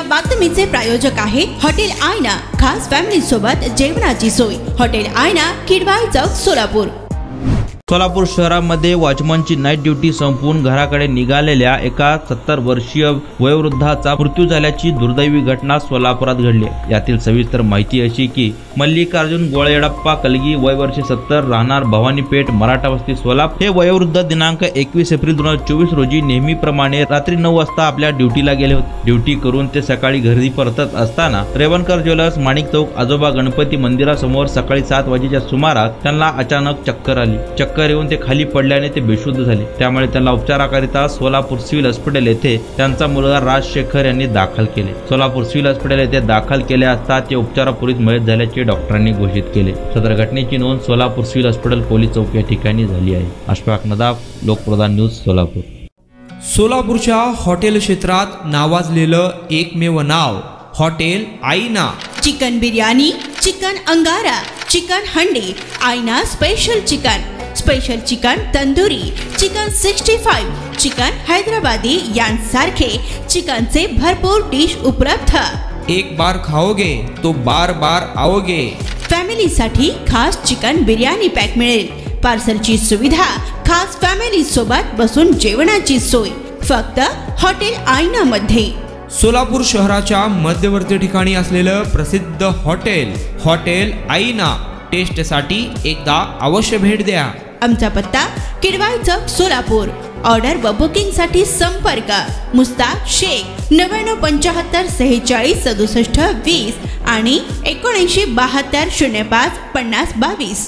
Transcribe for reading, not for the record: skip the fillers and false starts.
बातमीचे प्रायोजक आहे हॉटेल आयना। खास फॅमिली सोबत जेवणाची सोय। हॉटेल आयना, किडवाई चौक, सोलापूर। सोलापूर शहरामध्ये वॉचमनची नाईट ड्युटी संपवून घराकडे निघालेल्या एका 70 वर्षीय वयोवृद्धाचा मृत्यू झाल्याची दुर्दैवी घटना सोलापुरात घडली। यातील सविस्तर माहिती अशी की मल्लिकार्जुन गोळेडप्पा कलगी, वय वर्ष 70, राहणार भवानीपेठ, मराठा वस्ती, सोलापूर। हे वयोवृद्ध दिनांक 21 एप्रिल 2024 रोजी नेहमीप्रमाणे रात्री 9 वाजता आपल्या ड्युटीला गेले होते। ड्युटी करून ते सकाळी घरी परतत असताना रेवणकर ज्वेलर्स, माणिक चौक, आजोबा गणपती मंदिरासमोर सकाळी 7 वाजेच्या सुमारास त्यांना अचानक चक्कर आली। चक्कर येऊन ते खाली पडल्याने ते बेशुद्ध झाले। त्यामुळे त्यांना उपचाराकरिता सोलापूर सिव्हिल हॉस्पिटल येथे त्यांचा मुलगा राजशेखर यांनी दाखल केले। सोलापूर सिव्हिल हॉस्पिटल येथे दाखल केले असता ते उपचारापूर्वीच मयत झाल्याचे डॉक्टरांनी घोषित केले। सदर घटनेची नोंद सोलापूर सिव्हिल हॉस्पिटल पोलीस चौक या ठिकाणी झाली आहे। अशफाक नदाफ, लोकप्रधान न्यूज, सोलापूर। सोलापूरच्या हॉटेल क्षेत्रात नावाजलेलं एकमेव नाव हॉटेल आईना। चिकन बिर्याणी, चिकन अंगारा, चिकन हंडी, आईना special chicken, special chicken tandoori, chicken 65, chicken Hyderabadi यांसारखे चिकनचे भरपूर डिश उपलब्ध। एक बार खाओगे तो बार बार आओगे। फॅमिली साठी खास चिकन बिर्याणी पॅक मिळेल। पार्सलची सुविधा, खास फॅमिली सोबत बसून जेवणाची सोय फक्त हॉटेल आईना मध्ये। सोलापूर शहराच्या मध्यवर्ती ठिकाणी असलेलं प्रसिद्ध हॉटेल आईना टेस्टसाठी एकदा अवश्य भेट द्या। आमचा पत्ता किडवाई चौक, सोलापूर। ऑर्डर व बुकिंग साठी संपर्क मुस्ताक शेख 9975 46 67 20 आणि 7972 05 50 22।